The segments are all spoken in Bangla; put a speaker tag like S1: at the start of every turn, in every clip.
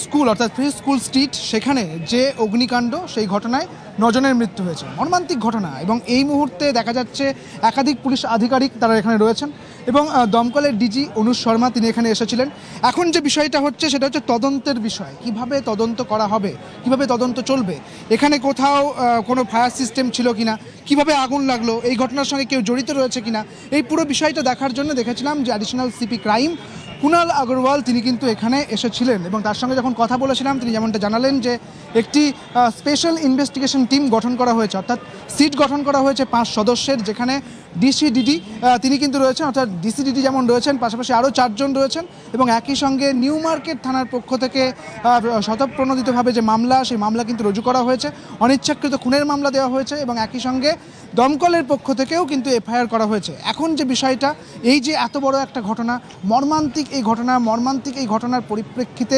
S1: স্কুল অর্থাৎ ফ্রি স্কুল স্ট্রিট সেখানে যে অগ্নিকাণ্ড সেই ঘটনায় 9 জনের মৃত্যু হয়েছে। মর্মান্তিক ঘটনা এবং এই মুহূর্তে দেখা যাচ্ছে একাধিক পুলিশ আধিকারিক তারা এখানে রয়েছেন এবং দমকলের ডিজি অনুজ শর্মা তিনি এখানে এসেছিলেন। এখন যে বিষয়টা হচ্ছে সেটা হচ্ছে তদন্তের বিষয়, কিভাবে তদন্ত করা হবে, কিভাবে তদন্ত চলবে, এখানে কোথাও কোনো ফায়ার সিস্টেম ছিল কিনা, কিভাবে আগুন লাগলো, এই ঘটনার সঙ্গে কেউ জড়িত রয়েছে কিনা, এই পুরো বিষয়টা দেখার জন্য দেখেছিলাম যে additional CP crime Kunal Agarwal তিনি কিন্তু এখানে এসেছিলেন এবং তার সঙ্গে যখন কথা বলেছিলাম তিনি যেমনটা জানালেন যে একটি স্পেশাল ইনভেস্টিগেশন টিম গঠন করা হয়েছে, অর্থাৎ সিট গঠন করা হয়েছে 5 সদস্যের, যেখানে ডিসিডিডি তিনি কিন্তু রয়েছেন, অর্থাৎ ডিসিডিডি যেমন রয়েছেন পাশাপাশি আরও 4 জন রয়েছেন এবং একই সঙ্গে নিউ মার্কেট থানার পক্ষ থেকে স্বতঃপ্রণোদিতভাবে যে মামলা সেই মামলা কিন্তু রুজু করা হয়েছে, অনিচ্ছাকৃত খুনের মামলা দেওয়া হয়েছে এবং একই সঙ্গে দমকলের পক্ষ থেকেও কিন্তু এফআইআর করা হয়েছে। এখন যে বিষয়টা, এই যে এত বড় একটা ঘটনা, মর্মান্তিক এই ঘটনার পরিপ্রেক্ষিতে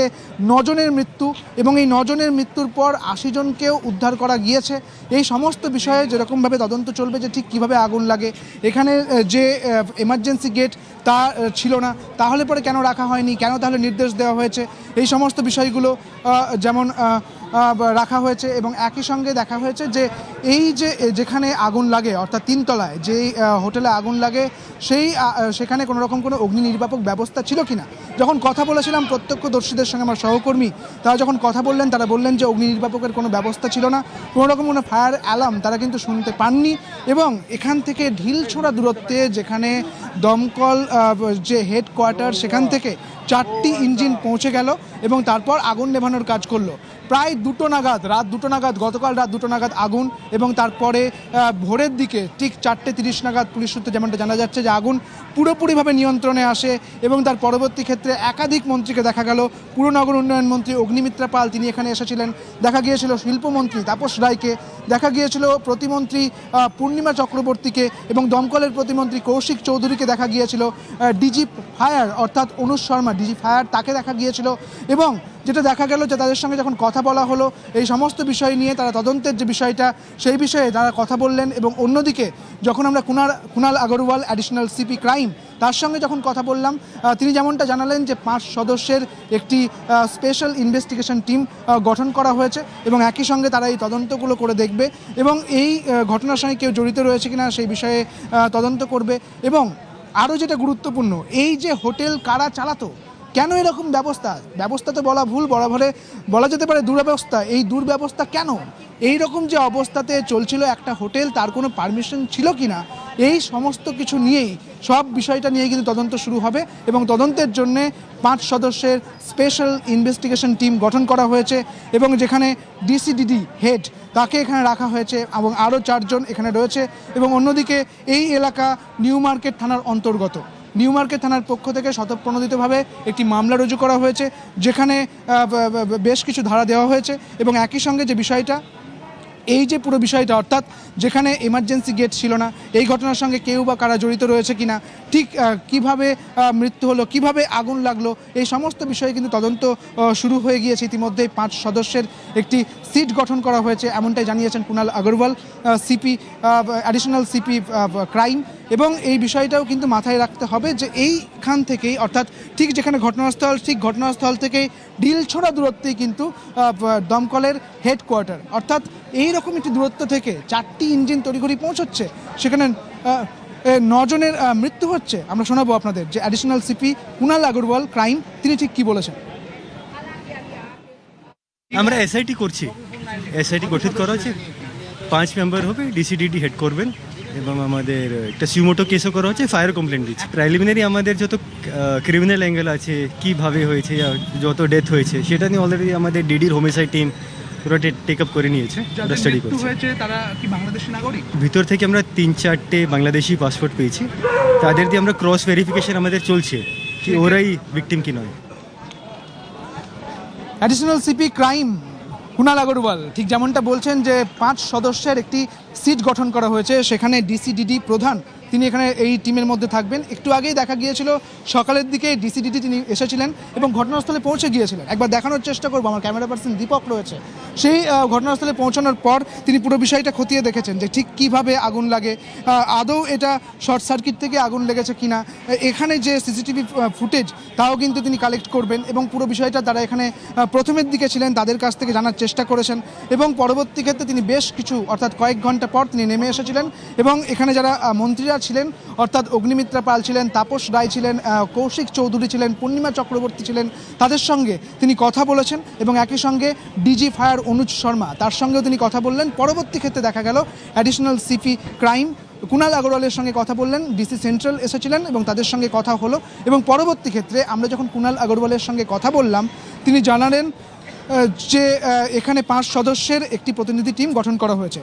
S1: 9 জনের মৃত্যু এবং এই 9 জনের মৃত্যুর পর 80 জনকেও উদ্ধার করা গিয়েছে, এই সমস্ত বিষয়ে যেরকমভাবে তদন্ত চলবে যে ঠিক কীভাবে আগুন লাগে, এখানে যে এমার্জেন্সি গেট তা ছিল না, তাহলে পরে কেন রাখা হয়নি, কেন তাহলে নির্দেশ দেওয়া হয়েছে, এই সমস্ত বিষয়গুলো যেমন রাখা হয়েছে এবং একই সঙ্গে দেখা হয়েছে যে এই যে যেখানে আগুন লাগে অর্থাৎ 3 তলায় যেই হোটেলে আগুন লাগে সেখানে কোনো রকম কোনো অগ্নি নির্বাপক ব্যবস্থা ছিল কিনা। যখন কথা বলেছিলাম প্রত্যক্ষদর্শীদের সঙ্গে আমার সহকর্মী, তারা যখন কথা বললেন তারা বললেন যে অগ্নি নির্বাপকের কোনো ব্যবস্থা ছিল না, কোনো রকম কোনো ফায়ার অ্যালার্ম তারা কিন্তু শুনতে পাননি এবং এখান থেকে ঢিলছোড়া দূরত্বে যেখানে দমকল যে হেডকোয়ার্টার সেখান থেকে 4টি ইঞ্জিন পৌঁছে গেল এবং তারপর আগুন নেভানোর কাজ করলো। প্রায় রাত 2টো নাগাদ গতকাল রাত 2টো নাগাদ আগুন এবং তারপরে ভোরের দিকে ঠিক 4:30 নাগাদ পুলিশ সূত্রে যেমনটা জানা যাচ্ছে যে আগুন পুরোপুরিভাবে নিয়ন্ত্রণে আসে এবং তার পরবর্তী ক্ষেত্রে একাধিক মন্ত্রীকে দেখা গেল। পুরনগর উন্নয়ন মন্ত্রী অগ্নিমিত্রা পাল তিনি এখানে এসেছিলেন, দেখা গিয়েছিল শিল্পমন্ত্রী তাপস রায়কে, দেখা গিয়েছিল প্রতিমন্ত্রী পূর্ণিমা চক্রবর্তীকে এবং দমকলের প্রতিমন্ত্রী কৌশিক চৌধুরীকে দেখা গিয়েছিল, ডিজি ফায়ার অর্থাৎ অনুজ শর্মা ডিজি ফায়ার তাকে দেখা গিয়েছিল এবং যেটা দেখা গেল যে তাদের সঙ্গে যখন কথা বলা হলো এই সমস্ত বিষয় নিয়ে তারা তদন্তের যে বিষয়টা সেই বিষয়ে তারা কথা বললেন এবং অন্যদিকে যখন আমরা Kunal Agarwal additional CP crime তার সঙ্গে যখন কথা বললাম তিনি যেমনটা জানালেন যে 5 সদস্যের একটি স্পেশাল ইনভেস্টিগেশন টিম গঠন করা হয়েছে এবং একই সঙ্গে তারা এই তদন্তগুলো করে দেখবে এবং এই ঘটনার সঙ্গে কেউ জড়িত রয়েছে কিনা সেই বিষয়ে তদন্ত করবে এবং আরও যেটা গুরুত্বপূর্ণ, এই যে হোটেল কারা চালাতো, কেন এরকম ব্যবস্থা তো বলা ভুল, বলা যেতে পারে দুরব্যবস্থা, এই দুর্ব্যবস্থা কেন, এই রকম যে অবস্থাতে চলছিল একটা হোটেল তার কোনো পারমিশন ছিল কি না, এই সমস্ত কিছু নিয়েই সব বিষয়টা নিয়ে কিন্তু তদন্ত শুরু হবে এবং তদন্তের জন্যে 5 সদস্যের স্পেশাল ইনভেস্টিগেশন টিম গঠন করা হয়েছে এবং যেখানে ডিসিডিডি হেড তাকে এখানে রাখা হয়েছে এবং আরও 4 জন এখানে রয়েছে এবং অন্যদিকে এই এলাকা নিউ মার্কেট থানার অন্তর্গত। নিউ মার্কেট থানার পক্ষ থেকে স্বতঃপ্রণোদিতভাবে একটি মামলা রুজু করা হয়েছে, যেখানে বেশ কিছু ধারা দেওয়া হয়েছে এবং একই সঙ্গে যে বিষয়টা, এই যে পুরো বিষয়টা অর্থাৎ যেখানে এমার্জেন্সি গেট ছিল না, এই ঘটনার সঙ্গে কেউ বা কারা জড়িত রয়েছে কিনা, ঠিক কিভাবে মৃত্যু হলো, কিভাবে আগুন লাগলো, এই সমস্ত বিষয়ে কিন্তু তদন্ত শুরু হয়ে গিয়েছে ইতিমধ্যেই। 5 সদস্যের একটি সিট গঠন করা হয়েছে এমনটাই জানিয়েছেন Kunal Agarwal CP additional CP crime এবং এই বিষয়টাও কিন্তু মাথায় রাখতে হবে যে এইখান থেকেই অর্থাৎ ঠিক যেখানে ঘটনাস্থল থেকেই ঢিলছোড়া দূরত্বেই কিন্তু দমকলের হেডকোয়ার্টার, অর্থাৎ এইরকম একটি দূরত্ব থেকে 4টি ইঞ্জিন তড়িঘড়ি পৌঁছচ্ছে, সেখানে 9 জনের মৃত্যু হচ্ছে। আমরা শোনাবো আপনাদের যে additional CP Kunal Agarwal crime তিনি ঠিক কী বলেছেন।
S2: আমরা এসআইটি করছি, এসআইটি গঠিত করা হচ্ছে, 5 মেম্বার হবে, ডিসিডিডি হেড করবেন এবং আমাদের একটা সুমোটো কেসও করা হচ্ছে, ফায়ার কমপ্লেন দিচ্ছে। প্রিলিমিনারি আমাদের যত ক্রিমিনাল অ্যাঙ্গেল আছে, কীভাবে হয়েছে, যত ডেথ হয়েছে সেটা নিয়ে অলরেডি আমাদের ডিডির হোমিসাইড টিম পুরো টেক আপ করে নিয়েছে, স্টাডি করছে।
S1: তারা কি বাংলাদেশি নাগরিক?
S2: ভিতর থেকে আমরা 3-4টে বাংলাদেশি পাসপোর্ট পেয়েছি, তাদের দিয়ে আমরা ক্রস ভেরিফিকেশন আমাদের চলছে কি ওরাই ভিকটিম কি নয়।
S1: Additional CP crime Kunal Agarwal ঠিক যেমনটা বলছেন যে 5 সদস্যের একটি সিট গঠন করা হয়েছে, সেখানে ডিসিডিডি প্রধান তিনি এখানে এই টিমের মধ্যে থাকবেন। একটু আগেই দেখা গিয়েছিল সকালের দিকে ডিসিডিটি তিনি এসেছিলেন এবং ঘটনাস্থলে পৌঁছে গিয়েছিলেন। একবার দেখানোর চেষ্টা করবো, আমার ক্যামেরা পার্সন দীপক রয়েছে। সেই ঘটনাস্থলে পৌঁছানোর পর তিনি পুরো বিষয়টা খতিয়ে দেখেছেন যে ঠিক কিভাবে আগুন লাগে, আদৌ এটা শর্ট সার্কিট থেকে আগুন লেগেছে কিনা। এখানে যে সিসিটিভি ফুটেজ তাও কিন্তু তিনি কালেক্ট করবেন এবং পুরো বিষয়টা তারা এখানে প্রথমের দিকে ছিলেন তাদের কাছ থেকে জানার চেষ্টা করেছেন এবং পরবর্তী ক্ষেত্রে তিনি বেশ কিছু অর্থাৎ কয়েক ঘন্টা পর তিনি নেমে এসেছিলেন এবং এখানে যারা মন্ত্রীরা ছিলেন অর্থাৎ অগ্নিমিত্রা পাল ছিলেন, তাপস রায় ছিলেন, কৌশিক চৌধুরী ছিলেন, পূর্ণিমা চক্রবর্তী ছিলেন, তাদের সঙ্গে তিনি কথা বলেছেন এবং একই সঙ্গে ডিজি ফায়ার অনুজ শর্মা তার সঙ্গেও তিনি কথা বললেন। পরবর্তী ক্ষেত্রে দেখা গেল অ্যাডিশনাল সিপি ক্রাইম কুণাল আগরওয়ালের সঙ্গে কথা বললেন, ডিসি সেন্ট্রাল এসেছিলেন এবং তাদের সঙ্গে কথা হলো এবং পরবর্তী ক্ষেত্রে আমরা যখন কুণাল আগরওয়ালের সঙ্গে কথা বললাম তিনি জানালেন যে এখানে 5 সদস্যের একটি প্রতিনিধি টিম গঠন করা হয়েছে।